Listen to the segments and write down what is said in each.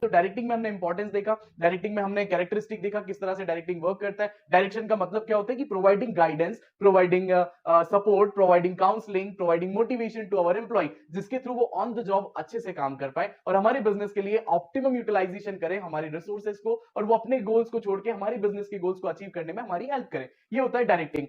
तो डायरेक्टिंग में हमने इंपॉर्टेंस देखा, डायरेक्टिंग में हमने कैरेक्टरिस्टिक देखा, किस तरह से डायरेक्टिंग वर्क करता है। डायरेक्शन का मतलब क्या होता है कि providing guidance, providing support, providing counselling, providing motivation to our employ, जिसके थ्रू वो ऑन द जॉब अच्छे से काम कर पाए और हमारे बिजनेस के लिए ऑप्टिमम यूटिलाइजेशन करें हमारे रिसोर्सेज को, और वो अपने गोल्स को छोड़ के हमारे बिजनेस के गोल्स को अचीव करने में हमारी हेल्प करें। ये होता है डायरेक्टिंग।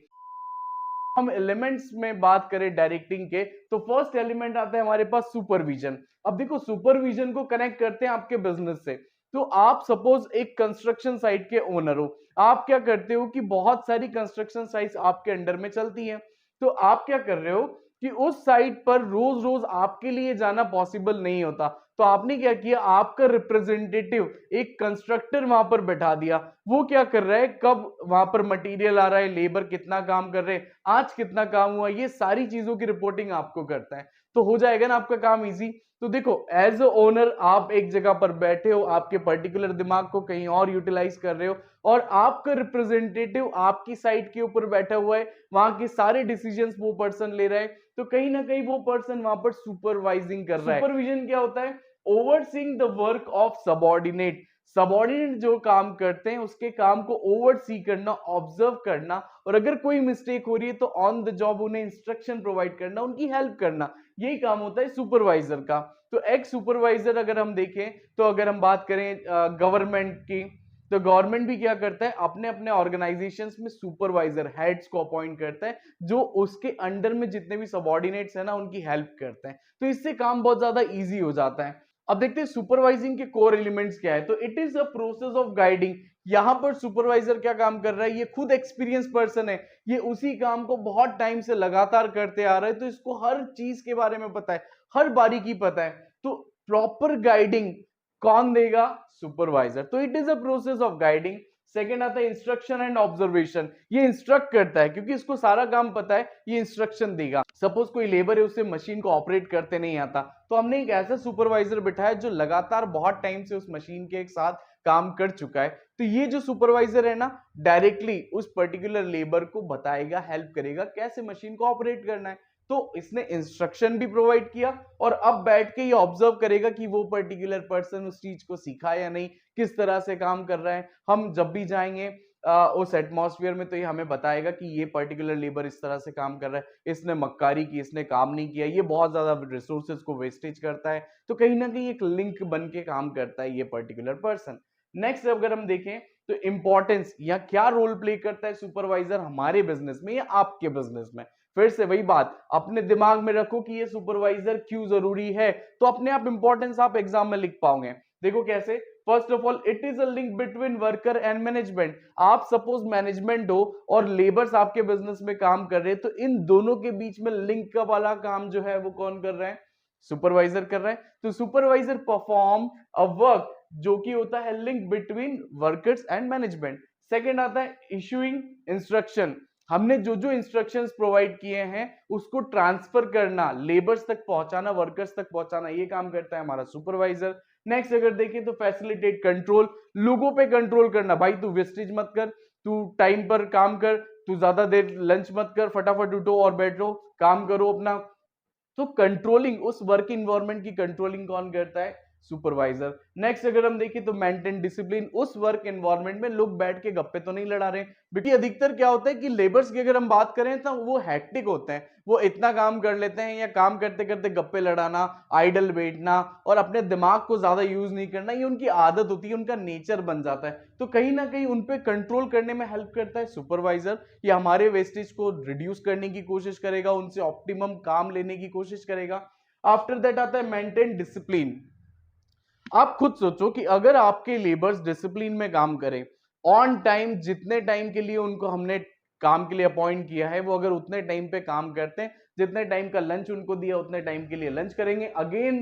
हम एलिमेंट्स में बात करें डायरेक्टिंग के, तो फर्स्ट एलिमेंट आता है हमारे पास सुपरविजन। अब देखो, सुपरविजन को कनेक्ट करते हैं आपके बिजनेस से। तो आप सपोज एक कंस्ट्रक्शन साइट के ओनर हो, आप क्या करते हो कि बहुत सारी कंस्ट्रक्शन साइट्स आपके अंडर में चलती हैं। तो आप क्या कर रहे हो कि उस साइट पर रोज रोज आपके लिए जाना पॉसिबल नहीं होता, तो आपने क्या किया, आपका रिप्रेजेंटेटिव एक कंस्ट्रक्टर वहां पर बैठा दिया। वो क्या कर रहा है, कब वहां पर मटेरियल आ रहा है, लेबर कितना काम कर रहे हैं, आज कितना काम हुआ, ये सारी चीजों की रिपोर्टिंग आपको करता है। तो हो जाएगा ना आपका काम इजी। तो देखो, एज अ ओनर आप एक जगह पर बैठे हो, आपके पर्टिकुलर दिमाग को कहीं और यूटिलाइज कर रहे हो, और आपका रिप्रेजेंटेटिव आपकी साइट के ऊपर बैठा हुआ है, वहां के सारे डिसीजंस वो पर्सन ले रहा है। तो कहीं ना कहीं वो पर्सन वहां पर सुपरवाइजिंग कर रहा है। सुपरविजन क्या होता है, overseeing the work of subordinate. Subordinate जो काम करते हैं उसके काम को ओवरसी करना, ऑब्जर्व करना, और अगर कोई मिस्टेक हो रही है तो ऑन द जॉब उन्हें इंस्ट्रक्शन प्रोवाइड करना, उनकी हेल्प करना, यही काम होता है सुपरवाइजर का। तो एक सुपरवाइजर अगर हम देखें, तो अगर हम बात करें गवर्नमेंट की, तो गवर्नमेंट भी क्या करता है, अपने अपने ऑर्गेनाइजेशंस में सुपरवाइजर हेड्स को अपॉइंट करता है, जो उसके अंडर में जितने भी सबऑर्डिनेट्स है ना, उनकी हेल्प करते हैं। तो इससे काम बहुत ज्यादा इजी हो जाता है। अब देखते हैं सुपरवाइजिंग के कोर एलिमेंट्स क्या है। तो it is a process of guiding. यहां पर सुपरवाइजर क्या काम कर रहा है, ये खुद एक्सपीरियंस पर्सन है, ये उसी काम को बहुत टाइम से लगातार करते आ रहा है, तो इसको हर चीज के बारे में पता है, हर बारीकी पता है। तो प्रॉपर गाइडिंग कौन देगा, सुपरवाइजर। तो it is a process of guiding. Second आता है इंस्ट्रक्शन एंड ऑब्जर्वेशन। ये इंस्ट्रक्ट करता है, क्योंकि इसको सारा काम पता है, ये इंस्ट्रक्शन देगा। सपोज कोई लेबर है, उसे मशीन को ऑपरेट करते नहीं आता, तो हमने एक ऐसा सुपरवाइजर बिठाया जो लगातार बहुत टाइम से उस मशीन के एक साथ काम कर चुका है। तो ये जो सुपरवाइजर है ना, डायरेक्टली उस पर्टिकुलर लेबर को बताएगा, हेल्प करेगा कैसे मशीन को ऑपरेट करना है। तो इसने इंस्ट्रक्शन भी प्रोवाइड किया, और अब बैठ के ये ऑब्जर्व करेगा कि वो पर्टिकुलर पर्सन उस चीज को सीखा या नहीं, किस तरह से काम कर रहा है। हम जब भी जाएंगे उस एटमॉस्फेयर में, तो ये हमें बताएगा कि ये पर्टिकुलर लेबर इस तरह से काम कर रहा है, इसने मक्कारी की, इसने काम नहीं किया, ये बहुत ज्यादा रिसोर्सेज को वेस्टेज करता है। तो कहीं ना कहीं एक लिंक बन के काम करता है ये पर्टिकुलर पर्सन। नेक्स्ट अगर हम देखें, तो इंपॉर्टेंस या क्या रोल प्ले करता है सुपरवाइजर हमारे बिजनेस में या आपके बिजनेस में। फिर से वही बात, अपने दिमाग में रखो कि ये सुपरवाइजर क्यों जरूरी है, तो अपने आप इंपॉर्टेंस आप एग्जाम में लिख पाओगे। देखो कैसे, first of all it is a link between worker and management. आप सपोज मैनेजमेंट हो और लेबर्स आपके बिजनेस में काम कर रहे हैं, तो इन दोनों के बीच में लिंक वाला काम जो है वो कौन कर रहा है, सुपरवाइजर कर रहा है। तो सुपरवाइजर परफॉर्म अ वर्क जो कि होता है link between workers and management. Second आता है इशूइंग इंस्ट्रक्शन। हमने जो जो इंस्ट्रक्शंस प्रोवाइड किए हैं उसको ट्रांसफर करना, लेबर्स तक पहुंचाना, वर्कर्स तक पहुंचाना, ये काम करता है हमारा सुपरवाइजर। नेक्स्ट अगर देखें तो फैसिलिटेट कंट्रोल, लोगों पे कंट्रोल करना, भाई तू वेस्टेज मत कर, तू टाइम पर काम कर, तू ज्यादा देर लंच मत कर, फटाफट उठो और बैठो, काम करो अपना। तो कंट्रोलिंग, उस वर्क इन्वायरमेंट की कंट्रोलिंग कौन करता है, सुपरवाइजर। नेक्स्ट अगर हम देखें तो मेंटेन डिसिप्लिन, उस वर्क एनवायरनमेंट में लोग बैठ के गप्पे तो नहीं लड़ा रहे। बेटी अधिकतर क्या होता है कि लेबर्स की अगर हम बात करें तो वो हैक्टिक होते हैं, वो इतना काम कर लेते हैं, या काम करते करते गप्पे लड़ाना, आइडल बैठना और अपने दिमाग को ज्यादा यूज नहीं करना, ये उनकी आदत होती है, उनका नेचर बन जाता है। तो कहीं ना कहीं उन पे कंट्रोल करने में हेल्प करता है सुपरवाइजर। ये हमारे वेस्टेज को रिड्यूस करने की कोशिश करेगा, उनसे ऑप्टिमम काम लेने की कोशिश करेगा। आफ्टर दैट आता है मेंटेन डिसिप्लिन। आप खुद सोचो कि अगर आपके लेबर्स डिसिप्लिन में काम करें, ऑन टाइम, जितने टाइम के लिए उनको हमने काम के लिए अपॉइंट किया है, वो अगर उतने टाइम पे काम करते हैं, जितने टाइम का लंच उनको दिया उतने टाइम के लिए लंच करेंगे, अगेन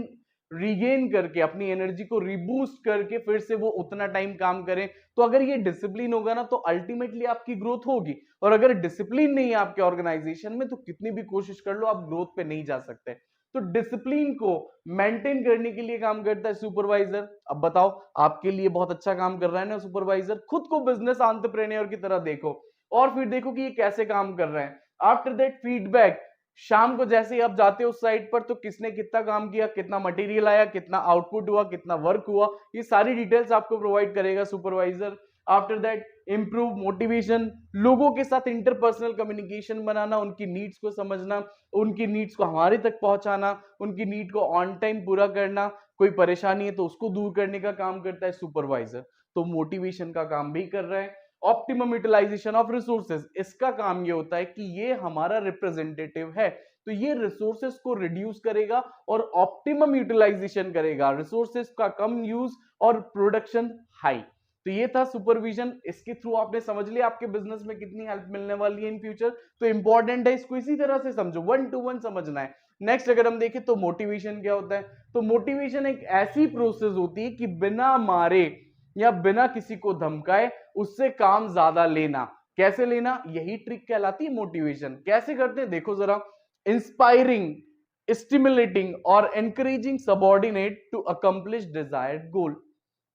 रीगेन करके अपनी एनर्जी को रिबूस्ट करके फिर से वो उतना टाइम काम करें, तो अगर ये डिसिप्लिन होगा ना, तो अल्टीमेटली आपकी ग्रोथ होगी। और अगर डिसिप्लिन नहीं है आपके ऑर्गेनाइजेशन में, तो कितनी भी कोशिश कर लो, आप ग्रोथ पे नहीं जा सकते। तो डिसिप्लिन को मेंटेन करने के लिए काम करता है सुपरवाइजर। अब बताओ, आपके लिए बहुत अच्छा काम कर रहा है ना सुपरवाइजर, खुद को बिजनेस एंटरप्रेन्योर की तरह देखो, और फिर देखो कि ये कैसे काम कर रहे हैं। आफ्टर दैट फीडबैक, शाम को जैसे ही आप जाते हो उस साइट पर, तो किसने कितना काम किया, कितना मटेरियल आया, कितना आउटपुट हुआ, कितना वर्क हुआ, ये सारी डिटेल्स आपको प्रोवाइड करेगा supervisor. After that improve motivation, लोगों के साथ इंटरपर्सनल कम्युनिकेशन बनाना, उनकी नीड्स को समझना, उनकी नीड्स को हमारे तक पहुंचाना, उनकी नीड को ऑन टाइम पूरा करना, कोई परेशानी है तो उसको दूर करने का काम करता है सुपरवाइजर। तो मोटिवेशन का काम भी कर रहा है। ऑप्टिमम यूटिलाइजेशन ऑफ रिसोर्सेज, इसका काम ये होता है कि ये हमारा रिप्रेजेंटेटिव है, तो ये रिसोर्सेज को रिड्यूस करेगा और ऑप्टिमम यूटिलाइजेशन करेगा, रिसोर्सेज का कम यूज और प्रोडक्शन हाई। तो ये था सुपरविजन, इसके थ्रू आपने समझ लिया आपके बिजनेस में कितनी हेल्प मिलने वाली है इन फ्यूचर। तो इंपॉर्टेंट है, इसको इसी तरह से समझो, 1 to 1 समझना है। नेक्स्ट अगर हम देखें तो मोटिवेशन क्या होता है, तो मोटिवेशन एक ऐसी प्रोसेस होती है कि बिना मारे या बिना किसी को धमकाए उससे काम ज्यादा लेना। कैसे लेना, यही ट्रिक कहलाती है मोटिवेशन। कैसे करते हैं देखो जरा, इंस्पायरिंग, स्टिमुलेटिंग और encouraging subordinate to accomplish desired goal.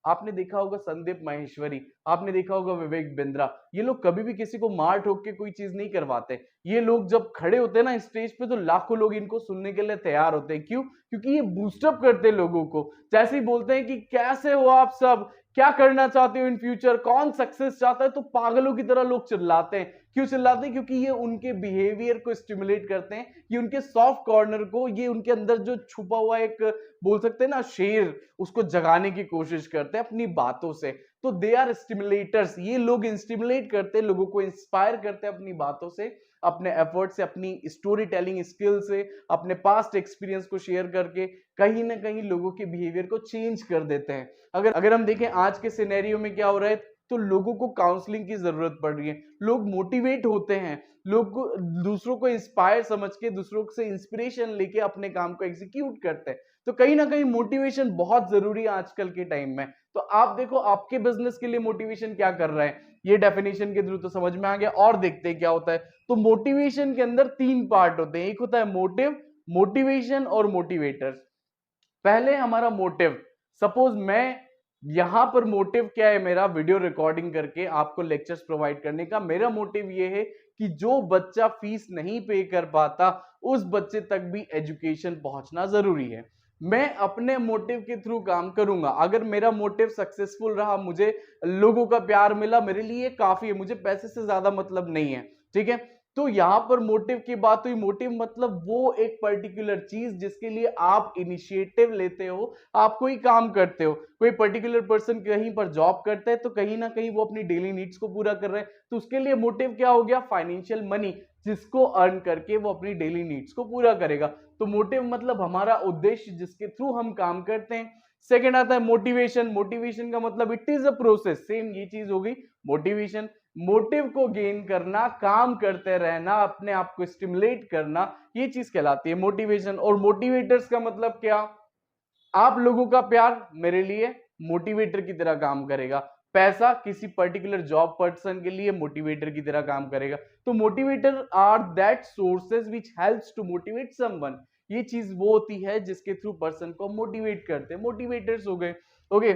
आपने देखा होगा संदीप माहेश्वरी, आपने देखा होगा विवेक बिंद्रा, ये लोग कभी भी किसी को मार ठोक के कोई चीज नहीं करवाते। ये लोग जब खड़े होते हैं ना स्टेज पे, तो लाखों लोग इनको सुनने के लिए तैयार होते हैं। क्यों? क्योंकि ये बूस्टअप करते हैं लोगों को। जैसे ही बोलते हैं कि कैसे हो आप सब, क्या करना चाहते हो इन फ्यूचर, कौन सक्सेस चाहता है, तो पागलों की तरह लोग चिल्लाते हैं। क्यों चिल्लाते हैं? क्योंकि ये उनके बिहेवियर को स्टिमुलेट करते हैं, ये उनके सॉफ्ट कॉर्नर को, ये उनके अंदर जो छुपा हुआ एक बोल सकते हैं ना शेर, उसको जगाने की कोशिश करते हैं अपनी बातों से। तो दे आर स्टिमुलेटर्स, ये लोग स्टिमुलेट करते हैं, लोगों को इंस्पायर करते हैं अपनी बातों से, अपने एफर्ट से, अपनी स्टोरी टेलिंग स्किल से, अपने पास्ट एक्सपीरियंस को शेयर करके कहीं ना कहीं लोगों के बिहेवियर को चेंज कर देते हैं। अगर हम देखें आज के सिनेरियो में क्या हो रहा है, तो लोगों को काउंसलिंग की जरूरत पड़ रही है, लोग मोटिवेट होते हैं, लोग दूसरों को इंस्पायर समझ के, दूसरों से इंस्पिरेशन लेके अपने काम को एग्जीक्यूट करते हैं। तो कहीं ना कहीं मोटिवेशन बहुत जरूरी है आजकल के टाइम में। तो आप देखो आपके बिजनेस के लिए मोटिवेशन क्या कर रहा है, ये डेफिनेशन के थ्रू तो समझ में आ गया। और देखते हैं क्या होता है। तो मोटिवेशन के अंदर 3 पार्ट होते हैं, एक होता है मोटिव, मोटिवेशन और मोटिवेटर्स। पहले हमारा मोटिव, सपोज मैं यहां पर मोटिव क्या है मेरा, वीडियो रिकॉर्डिंग करके आपको लेक्चर्स प्रोवाइड करने का। मेरा मोटिव ये है कि जो बच्चा फीस नहीं पे कर पाता उस बच्चे तक भी एजुकेशन पहुंचना जरूरी है। मैं अपने मोटिव के थ्रू काम करूंगा। अगर मेरा मोटिव सक्सेसफुल रहा, मुझे लोगों का प्यार मिला, मेरे लिए काफी है, मुझे पैसे से ज्यादा मतलब नहीं है। ठीक है, तो यहां पर मोटिव की बात हुई। मोटिव मतलब वो एक पर्टिकुलर चीज जिसके लिए आप इनिशिएटिव लेते हो, आप कोई काम करते हो। कोई पर्टिकुलर पर्सन कहीं पर जॉब करता है, तो कहीं ना कहीं वो अपनी डेली नीड्स को पूरा कर रहे हैं, तो उसके लिए मोटिव क्या हो गया, फाइनेंशियल मनी, जिसको अर्न करके वो अपनी डेली नीड्स को पूरा करेगा। तो मोटिव मतलब हमारा उद्देश्य जिसके थ्रू हम काम करते हैं। सेकेंड आता है मोटिवेशन। मोटिवेशन का मतलब it is a process, same ये चीज हो गई मोटिवेशन। मोटिव को गेन करना, काम करते रहना, अपने आप को स्टिमुलेट करना, ये चीज कहलाती है मोटिवेशन। और मोटिवेटर्स का मतलब क्या, आप लोगों का प्यार मेरे लिए मोटिवेटर की तरह काम करेगा, पैसा किसी पर्टिकुलर जॉब पर्सन के लिए मोटिवेटर की तरह काम करेगा। तो motivator are that sources which helps to motivate someone. ये चीज वो होती है जिसके थ्रू पर्सन को मोटिवेट करते हैं, मोटिवेटर्स हो गए। ओके,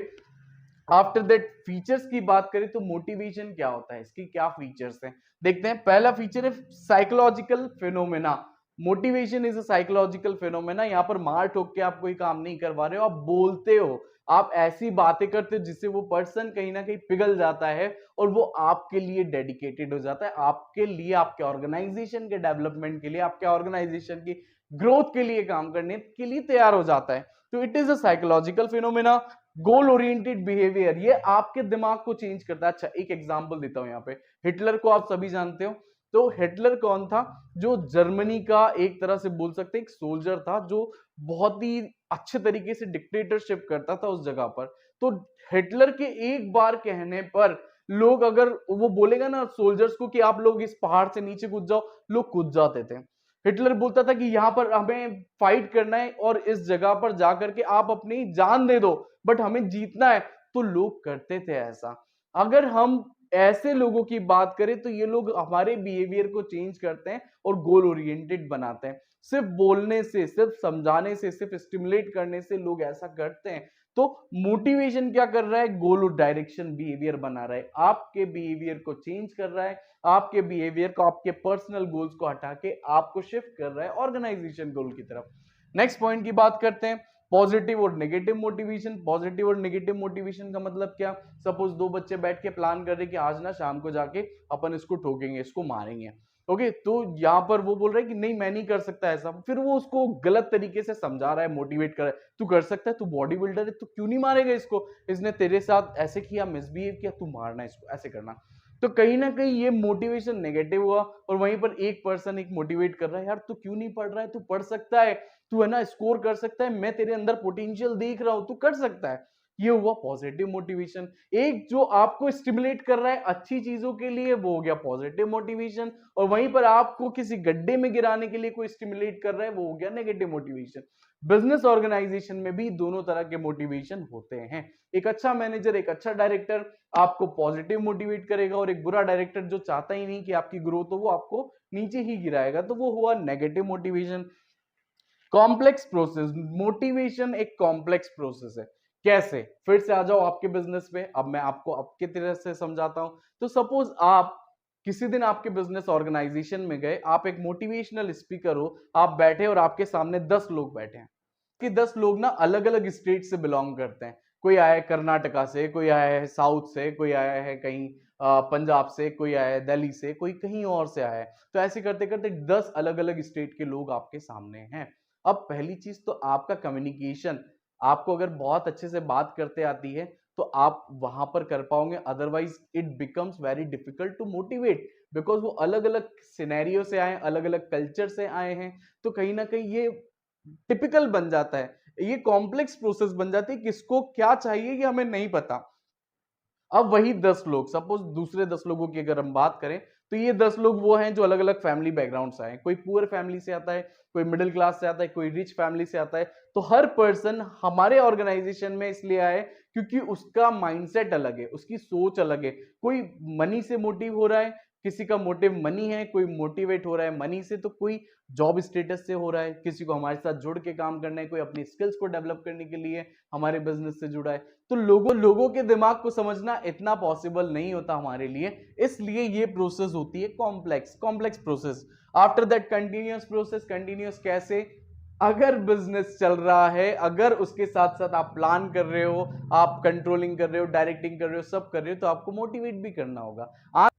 आफ्टर दैट फीचर्स की बात करें तो मोटिवेशन क्या होता है, इसकी क्या फीचर्स हैं देखते हैं। पहला फीचर है psychological phenomena. Motivation is a psychological phenomena. यहाँ पर मार ठोक के आप कोई काम नहीं करवा रहे हो, आप बोलते हो, आप ऐसी बातें करते हो जिससे वो पर्सन कहीं ना कहीं पिघल जाता है और वो आपके लिए डेडिकेटेड हो जाता है, आपके लिए, आपके ऑर्गेनाइजेशन के डेवलपमेंट के लिए, आपके ऑर्गेनाइजेशन की ग्रोथ के लिए काम करने के लिए तैयार हो जाता है। तो it is a psychological phenomena. Goal oriented behaviour, ये आपके दिमाग को चेंज करता है। अच्छा एक एग्जांपल देता हूं यहाँ पे, हिटलर को आप सभी जानते हो। तो हिटलर कौन था, जो जर्मनी का एक तरह से बोल सकते हैं एक सोल्जर था, जो बहुत ही अच्छे तरीके से डिक्टेटरशिप करता था उस जगह पर। तो हिटलर के एक बार कहने पर लोग, अगर वो बोलेगा ना सोल्जर्स को कि आप लोग इस पहाड़ से नीचे कूद जाओ, लोग कूद जाते थे। हिटलर बोलता था कि यहां पर हमें फाइट करना है और इस जगह पर जाकर के आप अपनी जान दे दो, बट हमें जीतना है। तो लोग करते थे ऐसा। अगर हम ऐसे लोगों की बात करें तो ये लोग हमारे बिहेवियर को चेंज करते हैं और गोल ओरिएंटेड बनाते हैं। सिर्फ बोलने से, सिर्फ समझाने से, सिर्फ स्टिमुलेट करने से लोग ऐसा करते हैं। तो मोटिवेशन क्या कर रहा है, गोल डायरेक्शन बिहेवियर बना रहा है, आपके बिहेवियर को चेंज कर रहा है, आपके बिहेवियर को, आपके पर्सनल गोल्स को हटा के आपको शिफ्ट कर रहा है ऑर्गेनाइजेशन गोल की तरफ। नेक्स्ट पॉइंट की बात करते हैं, पॉजिटिव और नेगेटिव मोटिवेशन। पॉजिटिव और नेगेटिव मोटिवेशन का मतलब क्या, सपोज दो बच्चे बैठ के प्लान कर रहे हैं कि आज ना शाम को जाके अपन इसको ठोकेंगे, इसको मारेंगे, ओके, तो यहां पर वो बोल रहा है कि नहीं मैं नहीं कर सकता ऐसा, फिर वो उसको गलत तरीके से समझा रहा है, मोटिवेट कर रहा है, तू कर सकता है, तू बॉडी बिल्डर है, तू क्यों नहीं मारेगा इसको, इसने तेरे साथ ऐसे किया, मिसबिहेव किया, तू मारना इसको, ऐसे करना। तो कहीं ना कहीं ये मोटिवेशन नेगेटिव हुआ, और वहीं पर एक पर्सन एक मोटिवेट कर रहा है, यार तू क्यों नहीं पढ़ रहा है, तू पढ़ सकता है, तू है ना स्कोर कर सकता है, मैं तेरे अंदर पोटेंशियल देख रहा हूं, तू कर सकता है। ये हुआ पॉजिटिव मोटिवेशन। एक जो आपको स्टिमुलेट कर रहा है अच्छी चीजों के लिए, वो हो गया पॉजिटिव मोटिवेशन, और वहीं पर आपको किसी गड्ढे में गिराने के लिए कोई स्टिमुलेट कर रहा है, वो हो गया नेगेटिव मोटिवेशन। बिजनेस ऑर्गेनाइजेशन में भी दोनों तरह के मोटिवेशन होते हैं। एक अच्छा मैनेजर, एक अच्छा डायरेक्टर आपको पॉजिटिव मोटिवेट करेगा, और एक बुरा डायरेक्टर जो चाहता ही नहीं कि आपकी ग्रोथ हो, वो आपको नीचे ही गिराएगा, तो वो हुआ negative motivation. Complex process, motivation एक कॉम्प्लेक्स प्रोसेस है। कैसे, फिर से आ जाओ आपके बिजनेस पे, अब मैं आपको आपके तरह से समझाता हूं। तो सपोज आप किसी दिन आपके बिजनेस ऑर्गेनाइजेशन में गए, आप एक मोटिवेशनल स्पीकर हो, आप बैठे और आपके सामने 10 लोग बैठे हैं, कि 10 लोग ना अलग अलग स्टेट से बिलोंग करते हैं, कोई आया है कर्नाटका से, कोई आया है साउथ से, कोई आया है कहीं पंजाब से, कोई आया है दिल्ली से, कोई कहीं और से आया है। तो ऐसे करते करते 10 अलग अलग स्टेट के लोग आपके सामने हैं। अब पहली चीज तो आपका कम्युनिकेशन, आपको अगर बहुत अच्छे से बात करते आती है तो आप वहां पर कर पाओगे, otherwise it becomes very difficult to motivate, because वो अलग अलग सिनेरियो से आए, अलग अलग कल्चर से आए हैं, तो कहीं ना कहीं ये टिपिकल बन जाता है, ये कॉम्प्लेक्स प्रोसेस बन जाती है, किसको क्या चाहिए ये हमें नहीं पता। अब वही 10 लोग, सपोज दूसरे 10 लोगों की अगर हम बात करें, तो ये 10 लोग वो हैं जो अलग अलग फैमिली बैकग्राउंड से आए, कोई पुअर फैमिली से आता है, कोई मिडिल क्लास से आता है, कोई रिच फैमिली से आता है। तो हर पर्सन हमारे ऑर्गेनाइजेशन में इसलिए आए क्योंकि उसका माइंडसेट अलग है, उसकी सोच अलग है। कोई मनी से मोटिव हो रहा है, किसी का मोटिव मनी है, कोई मोटिवेट हो रहा है मनी से, तो कोई जॉब स्टेटस से हो रहा है, किसी को हमारे साथ जुड़ के काम करना है, कोई अपनी स्किल्स को डेवलप करने के लिए हमारे बिजनेस से जुड़ा है। तो लोगों के दिमाग को समझना इतना पॉसिबल नहीं होता हमारे लिए, इसलिए ये प्रोसेस होती है complex process. After that continuous process. Continuous कैसे, अगर बिजनेस चल रहा है, अगर उसके साथ साथ आप प्लान कर रहे हो, आप कंट्रोलिंग कर रहे हो, डायरेक्टिंग कर रहे हो, सब कर रहे हो, तो आपको मोटिवेट भी करना होगा।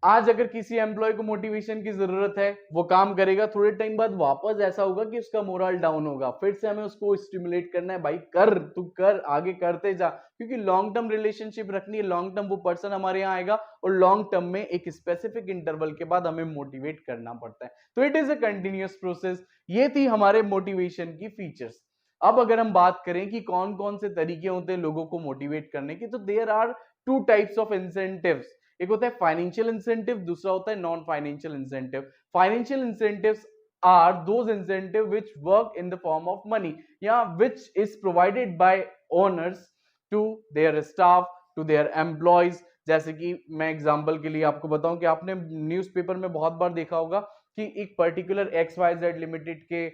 आज अगर किसी एम्प्लॉय को मोटिवेशन की जरूरत है, वो काम करेगा, थोड़े टाइम बाद वापस ऐसा होगा कि उसका मोरल डाउन होगा, फिर से हमें उसको स्टिमुलेट करना है, भाई कर, तू कर, आगे करते जा, क्योंकि लॉन्ग टर्म रिलेशनशिप रखनी है, लॉन्ग टर्म वो पर्सन हमारे यहाँ आएगा, और लॉन्ग टर्म में एक स्पेसिफिक इंटरवल के बाद हमें मोटिवेट करना पड़ता है। तो it is a continuous process. ये थी हमारे मोटिवेशन की फीचर्स। अब अगर हम बात करें कि कौन कौन से तरीके होते हैं लोगों को मोटिवेट करने के, तो there are 2 types of incentives. एक होता है फाइनेंशियल इंसेंटिव, दूसरा होता है non financial incentive. Financial incentives are those incentive which work in the form of money, या which is provided by owners to their staff, to their employees। जैसे कि मैं एग्जांपल के लिए आपको बताऊं कि आपने न्यूज़पेपर में बहुत बार देखा होगा कि एक पर्टिकुलर XYZ लिमिटेड के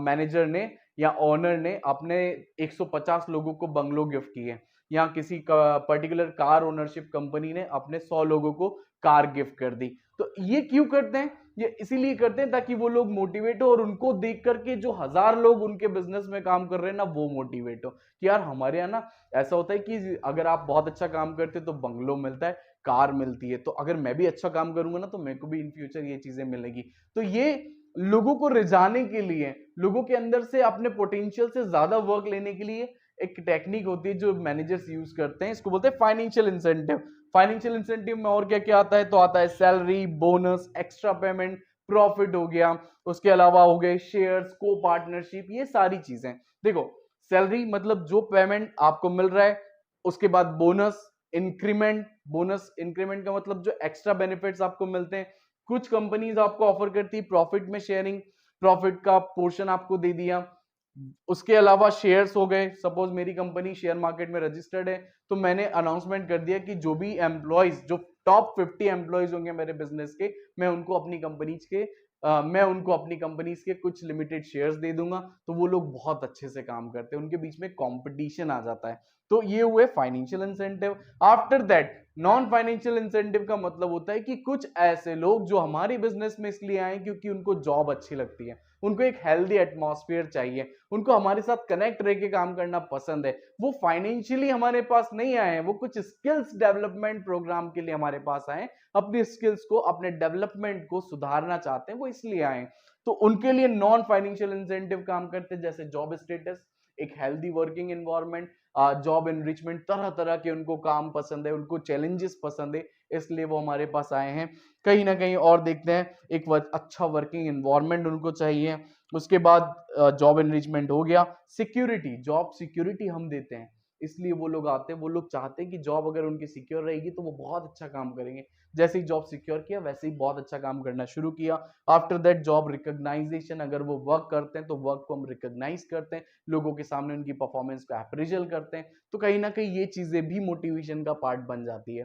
मैनेजर ने या ओनर ने अपने 150 लोगों को बंगलो गिफ्ट किए, या किसी पर्टिकुलर कार ओनरशिप कंपनी ने अपने 100 लोगों को कार गिफ्ट कर दी। तो ये क्यों करते हैं, ये इसीलिए करते हैं ताकि वो लोग मोटिवेट हो, और उनको देख करके जो 1000 लोग उनके बिजनेस में काम कर रहे हैं ना, वो मोटिवेट हो कि यार हमारे यहाँ ना ऐसा होता है कि अगर आप बहुत अच्छा काम करते तो बंगलो मिलता है, कार मिलती है, तो अगर मैं भी अच्छा काम करूंगा ना तो मेरे को भी इन फ्यूचर ये चीजें मिलेगी। तो ये लोगों को रिझाने के लिए, लोगों के अंदर से अपने पोटेंशियल से ज्यादा वर्क लेने के लिए एक टेक्निक होती है जो मैनेजर्स यूज करते हैं, इसको बोलते हैं फाइनेंशियल इंसेंटिव। फाइनेंशियल इंसेंटिव में और क्या क्या आता है, तो आता है salary, bonus, extra payment, profit हो गया, उसके अलावा हो गए शेयर्स, को पार्टनरशिप, ये सारी चीजें। देखो, सैलरी मतलब जो पेमेंट आपको मिल रहा है, उसके बाद बोनस, इंक्रीमेंट। बोनस इंक्रीमेंट का मतलब जो एक्स्ट्रा बेनिफिट्स आपको मिलते हैं। कुछ कंपनीज आपको ऑफर करती है प्रॉफिट में शेयरिंग, प्रॉफिट का पोर्शन आपको दे दिया। उसके अलावा शेयर्स हो गए, सपोज मेरी कंपनी शेयर मार्केट में रजिस्टर्ड है, तो मैंने अनाउंसमेंट कर दिया कि जो भी एम्प्लॉयज, जो टॉप 50 एम्प्लॉयज होंगे मेरे बिजनेस के, मैं उनको अपनी कंपनीज के कुछ लिमिटेड शेयर्स दे दूंगा। तो वो लोग बहुत अच्छे से काम करते हैं, उनके बीच में कंपटीशन आ जाता है। तो ये हुए financial incentive. After that non financial incentive का मतलब होता है कि कुछ ऐसे लोग जो हमारे बिजनेस में इसलिए आए क्योंकि उनको जॉब अच्छी लगती है, उनको एक हेल्दी एटमॉस्फेयर चाहिए, उनको हमारे साथ कनेक्ट रह के काम करना पसंद है, वो फाइनेंशियली हमारे पास नहीं आए हैं, वो कुछ स्किल्स डेवलपमेंट प्रोग्राम के लिए हमारे पास आए, अपनी स्किल्स को, अपने डेवलपमेंट को सुधारना चाहते हैं, वो इसलिए आए। तो उनके लिए नॉन फाइनेंशियल इंसेंटिव काम करते हैं, जैसे जॉब स्टेटस, एक healthy working environment, job enrichment, तरह तरह के उनको काम पसंद है, उनको चैलेंजेस पसंद है, इसलिए वो हमारे पास आए हैं। कहीं ना कहीं और देखते हैं, एक अच्छा वर्किंग एनवायरनमेंट उनको चाहिए। उसके बाद जॉब एनरिचमेंट हो गया। सिक्योरिटी, जॉब सिक्योरिटी हम देते हैं, इसलिए वो लोग आते हैं। वो लोग चाहते हैं कि जॉब अगर उनकी सिक्योर रहेगी तो वो बहुत अच्छा काम करेंगे। जैसे ही जॉब सिक्योर किया वैसे ही बहुत अच्छा काम करना शुरू किया। आफ्टर दैट जॉब रिकॉग्नाइजेशन, अगर वो वर्क करते हैं तो वर्क को हम रिकॉग्नाइज करते हैं, लोगों के सामने उनकी परफॉर्मेंस को अप्रिशिएट करते हैं। तो कहीं ना कहीं ये चीजें भी मोटिवेशन का पार्ट बन जाती है।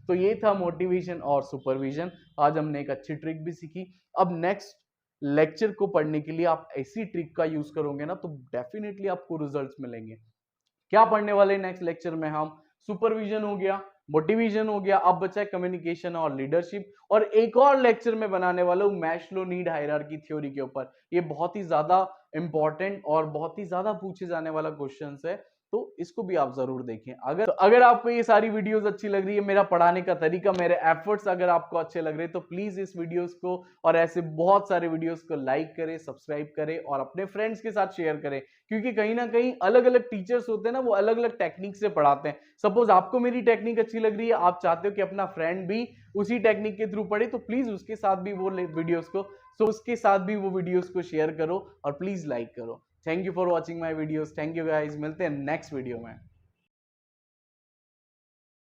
तो ये था मोटिवेशन और सुपरविजन। आज हमने एक अच्छी ट्रिक भी सीखी। अब नेक्स्ट लेक्चर को पढ़ने के लिए आप ऐसी ट्रिक का यूज करोगे ना तो डेफिनेटली आपको रिजल्ट्स मिलेंगे। क्या पढ़ने वाले नेक्स्ट लेक्चर में हम? सुपरविजन हो गया, मोटिवेशन हो गया, अब बचा है कम्युनिकेशन और लीडरशिप। और एक और लेक्चर में बनाने वाला हूं मैस्लो नीड हायरार्की थ्योरी के ऊपर। ये बहुत ही ज्यादा इंपॉर्टेंट और बहुत ही ज्यादा पूछे जाने वाला क्वेश्चन है, तो इसको भी आप जरूर देखें। अगर आपको ये सारी वीडियोस अच्छी लग रही है, मेरा पढ़ाने का तरीका, मेरे एफर्ट्स अगर आपको अच्छे लग रहे हैं, तो प्लीज इस वीडियोस को और ऐसे बहुत सारे वीडियोस को लाइक करें, सब्सक्राइब करें और अपने फ्रेंड्स के साथ शेयर करें। क्योंकि कहीं ना कहीं अलग अलग टीचर्स होते हैं ना, वो अलग अलग टेक्निक से पढ़ाते हैं। सपोज आपको मेरी टेक्निक अच्छी लग रही है, आप चाहते हो कि अपना फ्रेंड भी उसी टेक्निक के थ्रू पढ़े, तो प्लीज उसके साथ भी वो वीडियोस को शेयर करो और प्लीज लाइक करो। Thank you for watching my videos. Thank you guys, मिलते हैं नेक्स्ट वीडियो में।